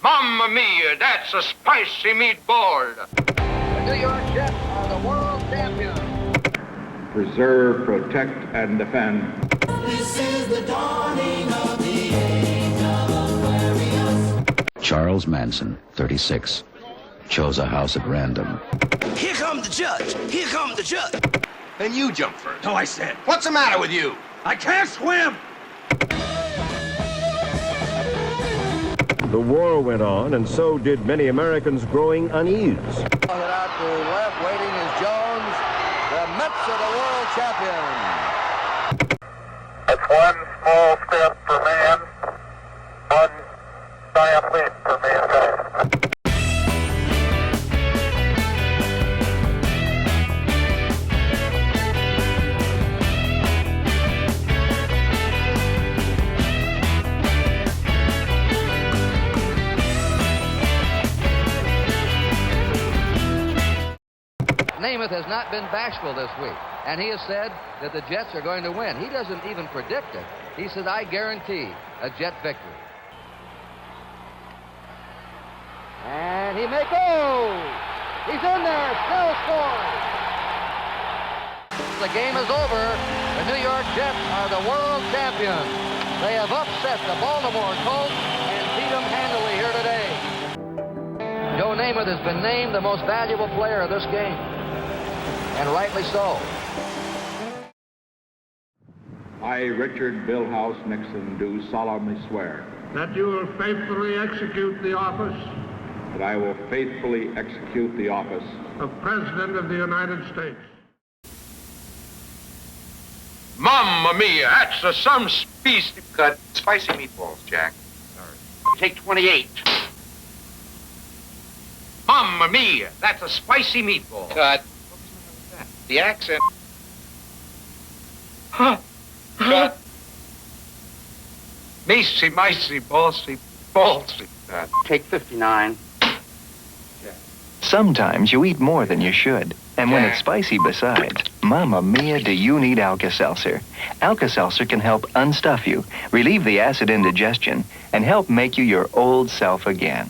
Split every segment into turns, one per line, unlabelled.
Mamma mia, that's a spicy meatball.
The New York Jets are the world champions.
Preserve, protect, and defend.
This is the dawning of the age of Aquarius.
Charles Manson, 36, chose a house at random.
Here comes the judge. Here comes the judge.
Then you jump first.
No, I said.
What's the matter with you?
I can't swim.
The war went on, and so did many Americans growing unease.
Out to the left, waiting is Jones. The Mets are the world champions.
That's one small step for man, one giant leap for mankind.
Namath has not been bashful this week, and he has said that the Jets are going to win. He doesn't even predict it. He said, I guarantee a Jet victory. And he may go. He's in there, still scoring. The game is over. The New York Jets are the world champions. They have upset the Baltimore Colts and beat them handily here today. Joe Namath has been named the most valuable player of this game. And rightly so.
I, Richard Billhouse Nixon, do solemnly swear
that you will faithfully execute the office
that I will faithfully execute the office
of President of the United States.
Mamma mia, that's some species.
Cut spicy meatballs, Jack. Sorry. Take 28.
Mamma mia, that's a spicy meatball.
Cut. The accent. Cut.
Micey, micey, ballsy, ballsy.
Take 59.
Sometimes you eat more than you should. And when it's spicy besides, Mamma Mia, do you need Alka-Seltzer? Alka-Seltzer can help unstuff you, relieve the acid indigestion, and help make you your old self again.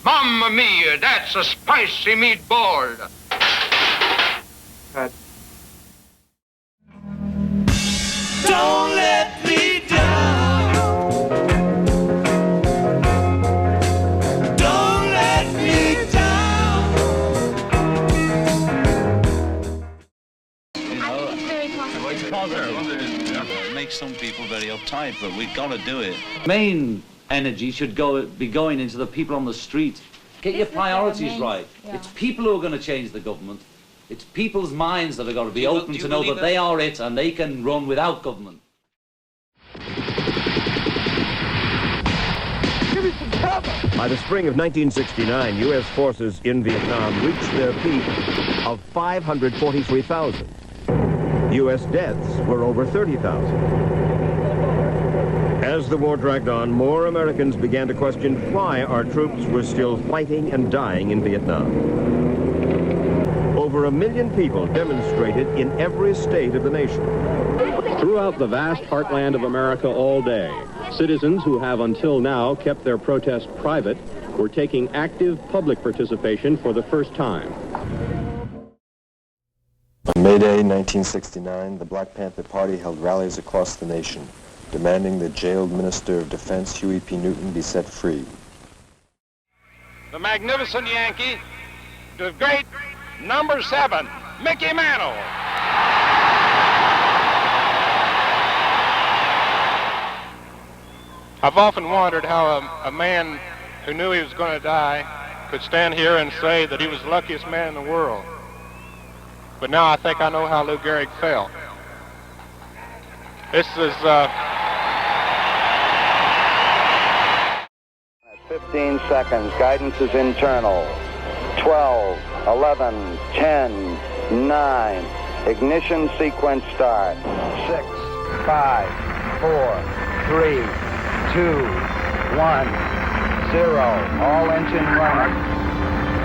Mamma mia, that's a spicy meatball.
Don't let me down. Don't let me down.
I think it's very possible.
It makes some people very uptight, but we've got to do it.
Main energy should be going into the people on the street. Get your priorities right. Yeah. It's people who are going to change the government. It's people's minds that are going to be open to know that they are it and they can run without government.
By the spring of 1969, U.S. forces in Vietnam reached their peak of 543,000. U.S. deaths were over 30,000. As the war dragged on, more Americans began to question why our troops were still fighting and dying in Vietnam. Over 1 million people demonstrated in every state of the nation.
Throughout the vast heartland of America all day, citizens who have until now kept their protest private were taking active public participation for the first time.
On May Day 1969, the Black Panther Party held rallies across the nation, demanding the jailed Minister of Defense Huey P. Newton be set free.
The magnificent Yankee, the great number 7, Mickey Mantle. I've often wondered how a man who knew he was going to die could stand here and say that he was the luckiest man in the world. But now I think I know how Lou Gehrig felt. This is
15 seconds. Guidance is internal. 12, 11, 10, 9. Ignition sequence start. 6, 5, 4, 3, 2, 1, 0. All engine running.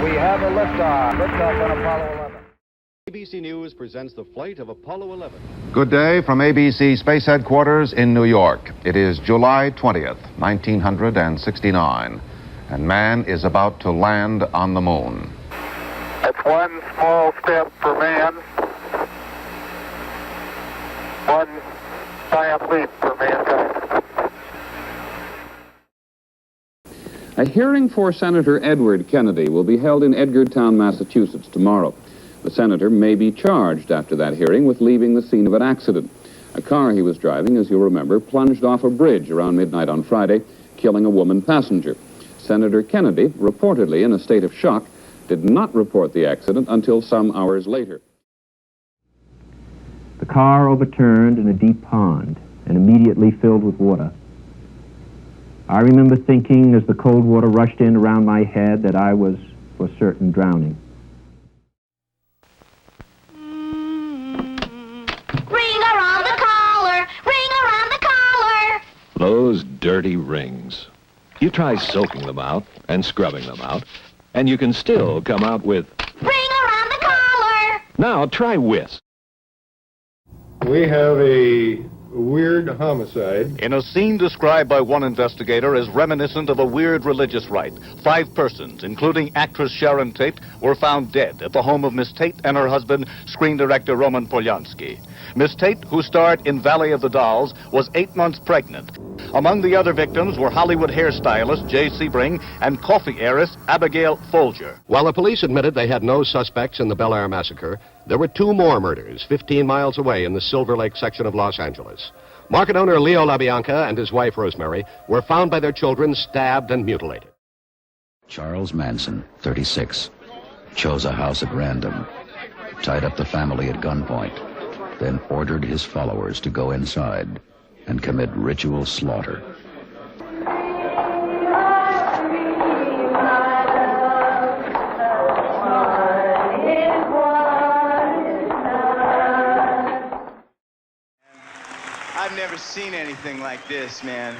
We have a liftoff. Liftoff on Apollo 11.
ABC News presents the flight of Apollo 11.
Good day from ABC Space Headquarters in New York. It is July 20th, 1969. and man is about to land on the moon.
It's one small step for man, one giant leap for mankind.
A hearing for Senator Edward Kennedy will be held in Edgartown, Massachusetts tomorrow. The senator may be charged after that hearing with leaving the scene of an accident. A car he was driving, as you'll remember, plunged off a bridge around midnight on Friday, killing a woman passenger. Senator Kennedy, reportedly in a state of shock, did not report the accident until some hours later.
The car overturned in a deep pond and immediately filled with water. I remember thinking as the cold water rushed in around my head that I was for certain drowning.
Ring around the collar, ring around the collar.
Those dirty rings. You try soaking them out and scrubbing them out, and you can still come out with
Ring around the collar.
Now try whisk.
We have a weird homicide.
In a scene described by one investigator as reminiscent of a weird religious rite, 5 persons, including actress Sharon Tate, were found dead at the home of Miss Tate and her husband, screen director Roman Polanski. Miss Tate, who starred in Valley of the Dolls, was 8 months pregnant. Among the other victims were Hollywood hairstylist Jay Sebring and coffee heiress Abigail Folger.
While the police admitted they had no suspects in the Bel Air massacre, there were 2 more murders 15 miles away in the Silver Lake section of Los Angeles. Market owner Leo LaBianca and his wife Rosemary were found by their children stabbed and mutilated.
Charles Manson, 36, chose a house at random, tied up the family at gunpoint, then ordered his followers to go inside and commit ritual slaughter.
I've never seen anything like this, man.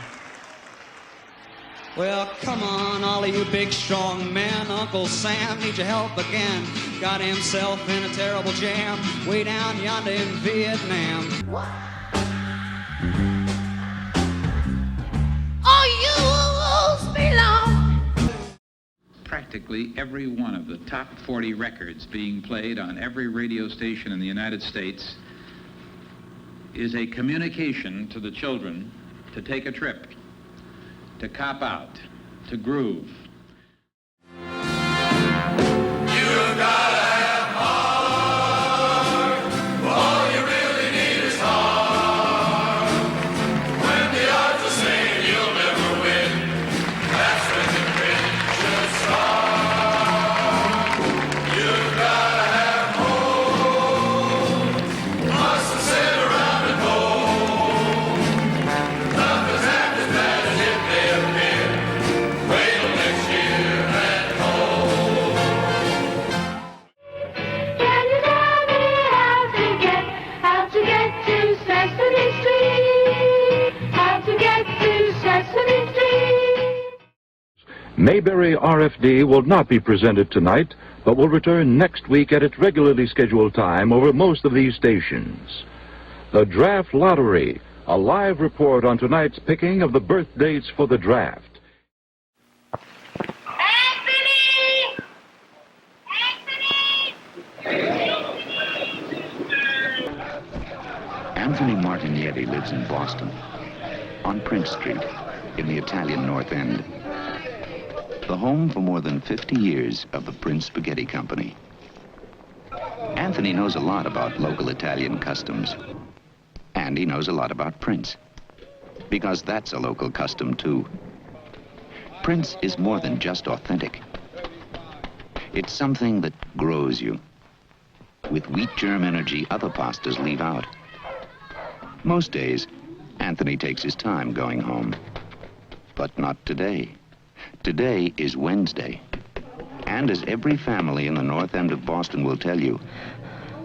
Well, come on, all of you big, strong men. Uncle Sam needs your help again. Got himself in a terrible jam way down yonder in Vietnam. What?
Oh, you belong.
Practically every one of the top 40 records being played on every radio station in the United States is a communication to the children to take a trip, to cop out, to groove.
Mayberry RFD will not be presented tonight, but will return next week at its regularly scheduled time over most of these stations. The Draft Lottery, a live report on tonight's picking of the birth dates for the draft.
Anthony Martignetti lives in Boston, on Prince Street, in the Italian North End. The home for more than 50 years of the Prince Spaghetti Company. Anthony knows a lot about local Italian customs. And he knows a lot about Prince, because that's a local custom too. Prince is more than just authentic. It's something that grows you, with wheat germ energy other pastas leave out. Most days, Anthony takes his time going home, but not today. Today is Wednesday, and as every family in the North End of Boston will tell you,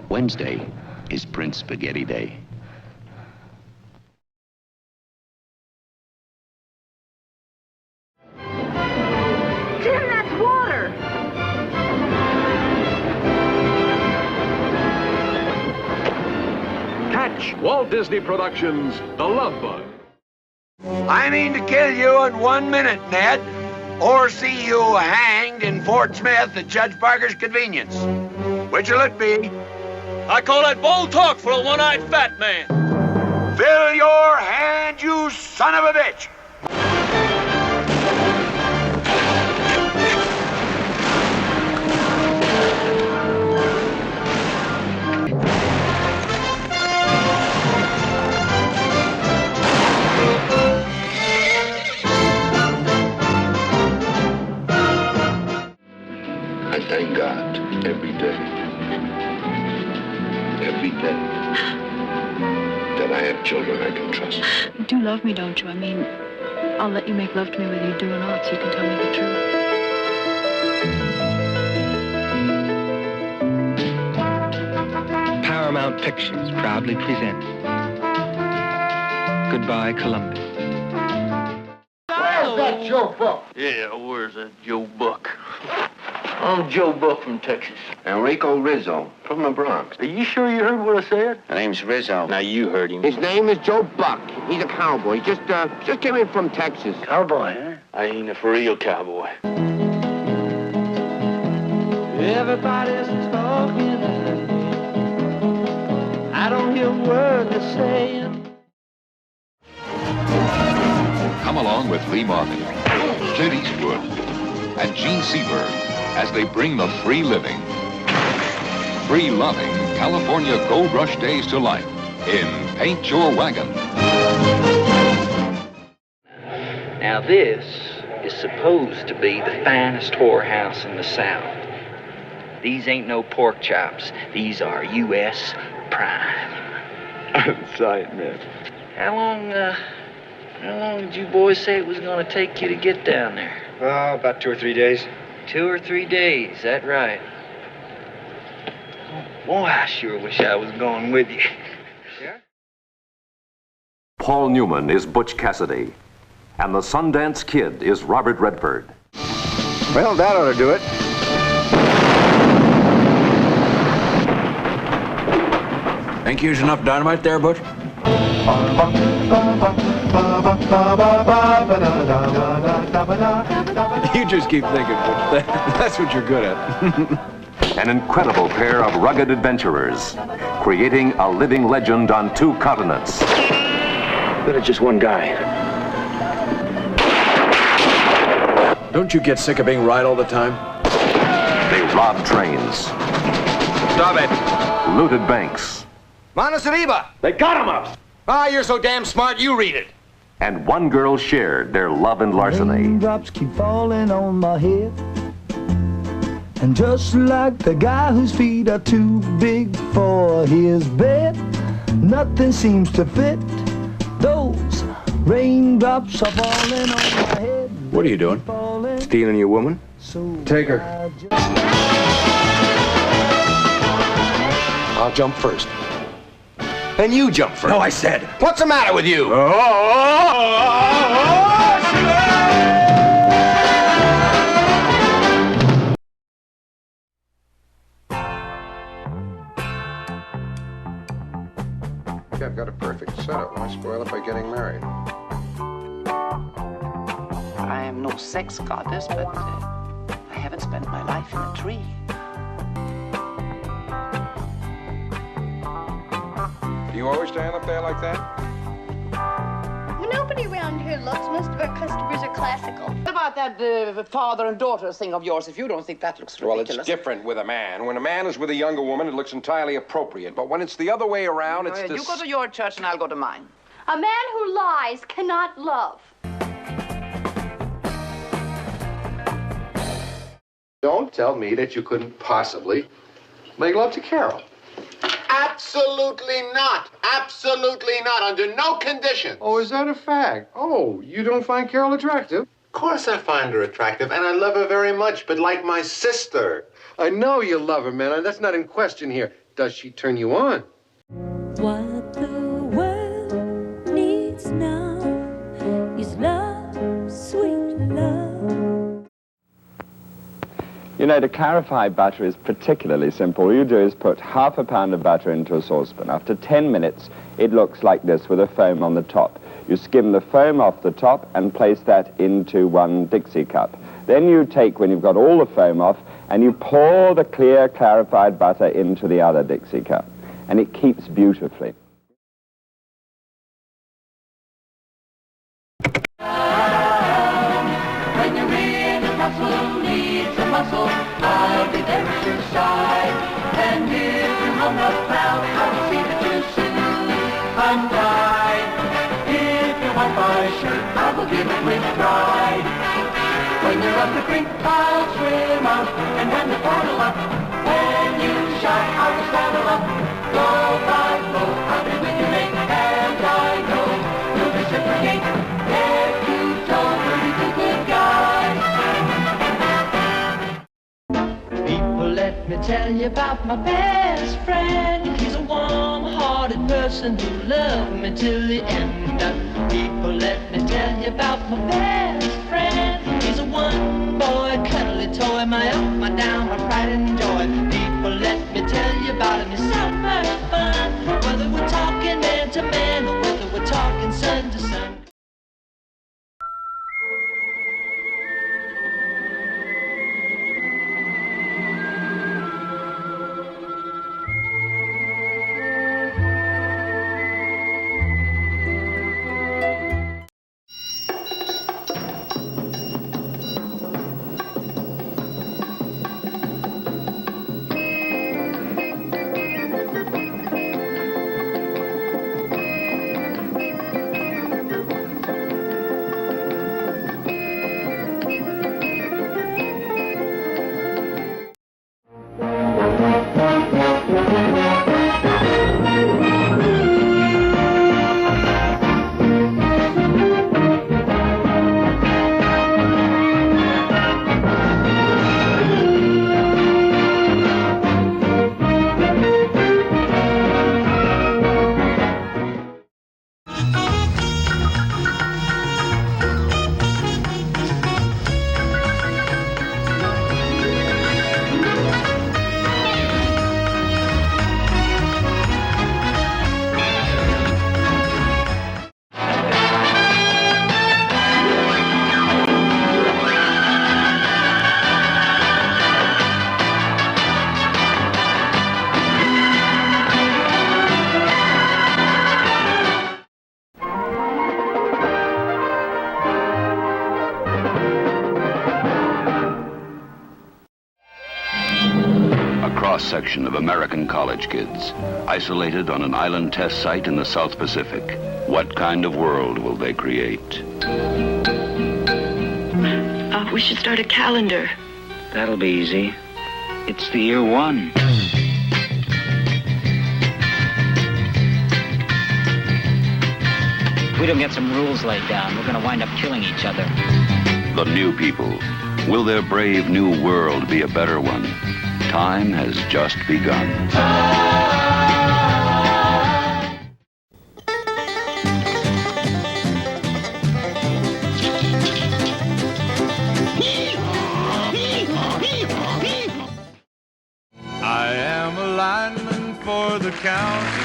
Wednesday is Prince Spaghetti Day.
Tim, that's water.
Catch Walt Disney Productions' The Love Bug.
I mean to kill you in 1 minute, Ned. or see you hanged in Fort Smith at Judge Parker's convenience? Which will it be?
I call that bold talk for a one-eyed fat man.
Fill your hand, you son of a bitch!
I thank God every day that I have children I can trust.
You do love me, don't you? I mean, I'll let you make love to me whether you do or not, so you can tell me the truth.
Paramount Pictures proudly present Goodbye, Columbus.
Where's that Joe Buck?
Yeah, where's that Joe Buck? I'm Joe Buck from Texas.
Enrico Rizzo from the Bronx.
Are you sure you heard what I said?
My name's Rizzo.
Now you heard him.
His name is Joe Buck. He's a cowboy. Just came in from Texas.
Cowboy, huh? I ain't a for real cowboy.
Everybody's talking. I don't hear a word they're saying.
Come along with Lee Marvin, Clint Eastwood, and Gene Seberg as they bring the free living, free loving California Gold Rush days to life in Paint Your Wagon.
Now this is supposed to be the finest whorehouse in the South. These ain't no pork chops. These are U.S. prime.
Sight, man.
How long did you boys say it was gonna take you to get down there?
About 2 or 3 days.
2 or 3 days, that right. Boy, I sure wish I was going with you.
Paul Newman is Butch Cassidy, and the Sundance Kid is Robert Redford.
Well, that ought to do it.
Think there's enough dynamite there, Butch?
You just keep thinking, Butch. That's what you're good at.
An incredible pair of rugged adventurers, creating a living legend on 2 continents.
But it's just one guy.
Don't you get sick of being right all the time?
They robbed trains,
Stop it.
looted banks,
Manos arriba!
They got him up.
You're so damn smart, you read it.
and one girl shared their love and larceny.
Raindrops keep falling on my head. And just like the guy whose feet are too big for his bed, nothing seems to fit. Those raindrops are falling on my head.
What are you doing? Stealing your woman?
Take her.
I'll jump first. And you jump first.
No, I said. What's the matter with you?
I've got a perfect setup. Why spoil it by getting married?
I am no sex goddess, but I haven't spent my life in a tree.
Do you always stand up there like that?
Well, nobody around here looks. Most of our customers are classical.
What about that father and daughter thing of yours, if you don't think that looks ridiculous?
Well, it's different with a man. When a man is with a younger woman, it looks entirely appropriate. But when it's the other way around, it's
You go to your church and I'll go to mine.
A man who lies cannot love.
Don't tell me that you couldn't possibly make love to Carol.
Absolutely not. Absolutely not. Under no condition.
Oh, is that a fact? Oh, you don't find Carol attractive?
Of course I find her attractive, and I love her very much, but like my sister.
I know you love her, man. That's not in question here. Does she turn you on?
What the world needs now is love, sweet love.
You know, to clarify butter is particularly simple. All you do is put half a pound of butter into a saucepan. After 10 minutes, it looks like this with a foam on the top. You skim the foam off the top and place that into one Dixie cup. Then you take, when you've got all the foam off, and you pour the clear, clarified butter into the other Dixie cup. And it keeps beautifully.
When you're in a tussle, needs a muscle, I'll be there at your side. And if you run the cloud, I will see that you soothe untied. If you wipe my shirt, I will give it with pride. When you're up the creek, I'll swim out and hand the paddle up. When you shout, I will saddle up. Blow by blow, I'll be with you, mate, and I know you'll reciprocate. If you told her you two good guys.
People, let me tell you about my best friend. He's a warm-hearted person who loved me till the end. People, let me tell you about my best friend. He's a one-boy, cuddly toy, my up, my down, my pride and joy. People, let me tell you about him. He's so much fun. Whether we're talking man to man or whether we're talking son to son.
Section of American college kids, isolated on an island test site in the South Pacific. What kind of world will they create?
We should start a calendar.
That'll be easy. It's the year one. If we don't get some rules laid down, we're gonna wind up killing each other.
The new people. Will their brave new world be a better one? Time has just begun.
I am a lineman for the county,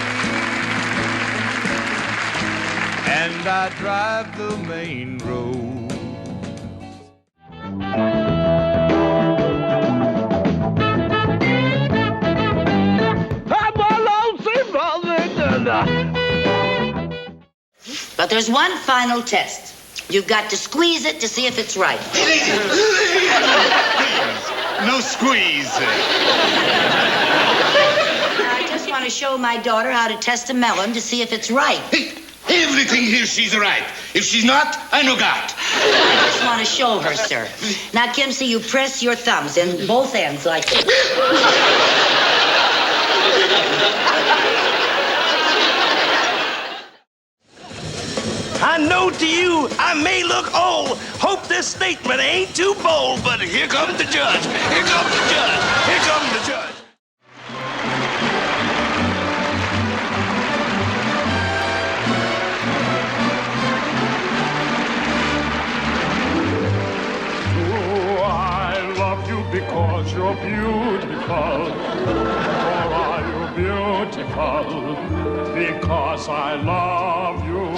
and I drive the main road.
But there's one final test. You've got to squeeze it to see if it's right.
No squeeze.
I just want to show my daughter how to test a melon to see if it's right.
Everything here she's right. If she's not, I no got.
I just want to show her, sir. Now, Kimsey, you press your thumbs in both ends like this.
I know to you I may look old. Hope this statement ain't too bold, but here comes the judge. Here comes the judge. Here comes the judge.
Oh, I love you because you're beautiful. For are you beautiful? Because I love you.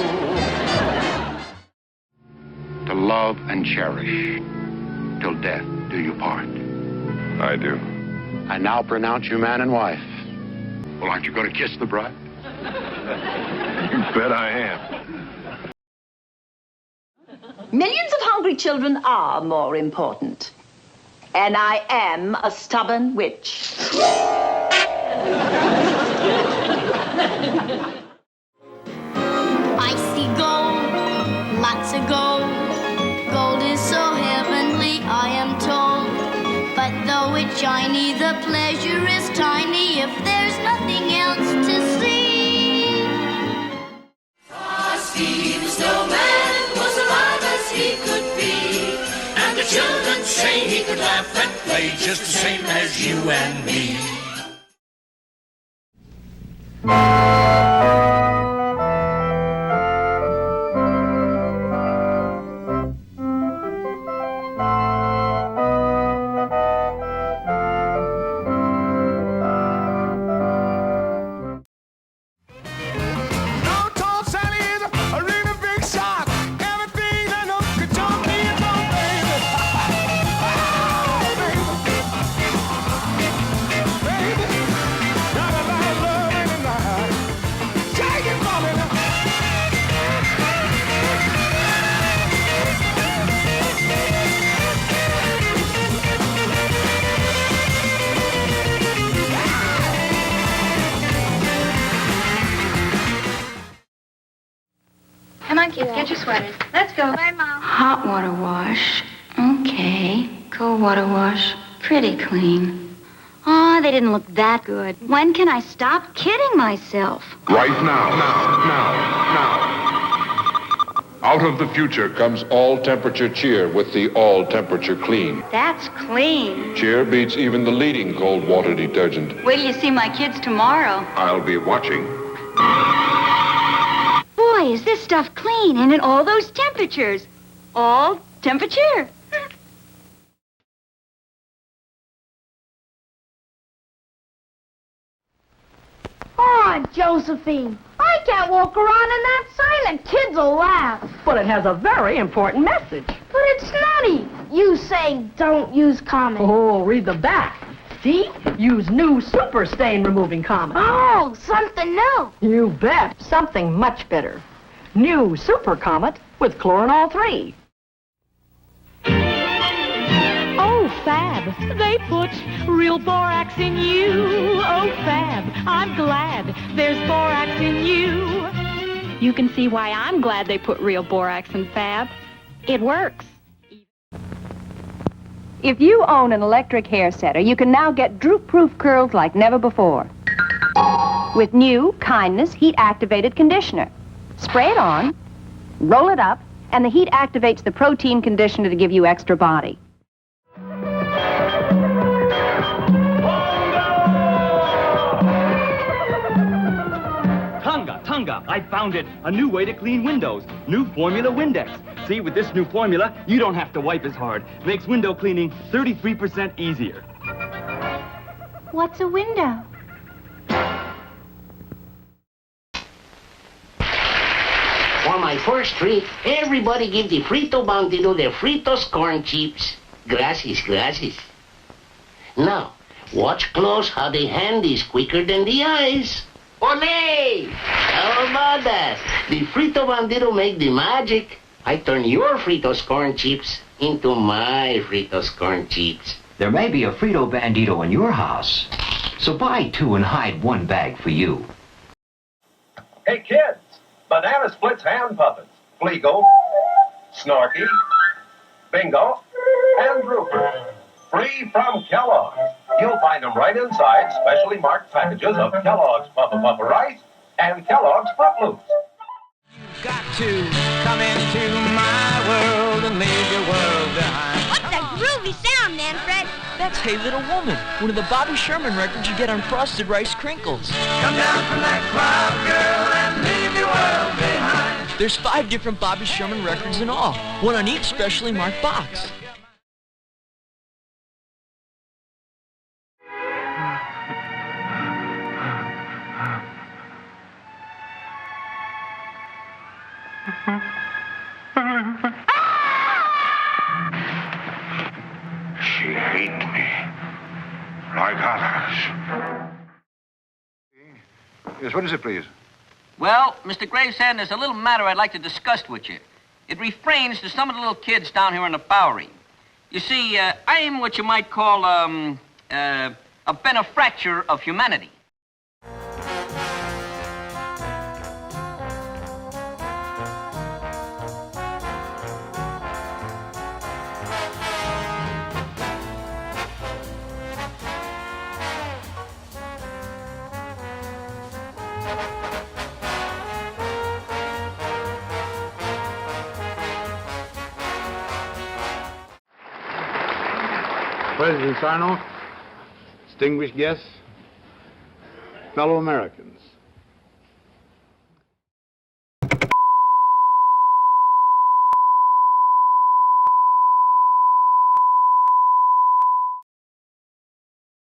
To love and cherish,
till death do you part.
I do.
I now pronounce you man and wife. Well, aren't you going to kiss the bride?
You bet I am.
Millions of hungry children are more important. And I am a stubborn witch.
I see gold, lots of gold. Gold is so heavenly, I am told. But though it's shiny, the pleasure is tiny if there's nothing else to see.
Frosty the snowman was alive as he could be, and the children say he could laugh and play just the same as you and me.
Come on, kids, get your sweaters. Let's go.
Bye, Mom.
Hot water wash. Okay. Cold water wash. Pretty clean. Oh, they didn't look that good. When can I stop kidding myself?
Right now. Out of the future comes all-temperature cheer with the all-temperature clean.
That's clean.
Cheer beats even the leading cold water detergent.
Wait till you see my kids tomorrow.
I'll be watching.
Boy, is this stuff clean and in all those temperatures. All temperature.
Oh, Josephine, I can't walk around in that sign. The kids will laugh.
But it has a very important message.
But it's nutty. You say don't use Comet.
Oh, read the back. See? Use new super stain removing Comet.
Oh, something new.
You bet. Something much better. New Super Comet with Chlorinol 3.
Oh, Fab, they put real borax in you. Oh, Fab, I'm glad there's borax in you. You can see why I'm glad they put real borax in Fab. It works.
If you own an electric hair setter, you can now get droop-proof curls like never before. With new Kindness heat-activated conditioner. Spray it on, roll it up, and the heat activates the protein conditioner to give you extra body.
Tunga, I found it. A new way to clean windows. New formula Windex. See, with this new formula, you don't have to wipe as hard. Makes window cleaning 33% easier.
What's a window?
For my first treat, everybody give the Frito Bandito their Fritos corn chips. Gracias. Now, watch close how the hand is quicker than the eyes. Olé! How about that? The Frito Bandito make the magic. I turn your Fritos corn chips into my Fritos corn chips.
There may be a Frito Bandito in your house, so buy 2 and hide 1 bag for you.
Hey, kids, Banana Split's hand puppets. Fleagle, Snorky, Bingo, and Drooper. Free from Kellogg's. You'll find them right inside specially marked packages of Kellogg's Puffa Puffa Rice and Kellogg's Fruit Loops.
You've got to come into my world and leave your world behind.
What's that groovy sound, Manfred?
That's Hey Little Woman, one of the Bobby Sherman records you get on Frosted Rice Crinkles.
Come down from that cloud, girl, and leave your world behind.
There's 5 different Bobby Sherman records in all, one on each specially marked box.
Like others.
Yes, what is it, please?
Well, Mr. Gravesend, there's a little matter I'd like to discuss with you. It refers to some of the little kids down here in the Bowery. You see, I'm what you might call a benefactor of humanity.
President Sarnoff, distinguished guests, fellow Americans.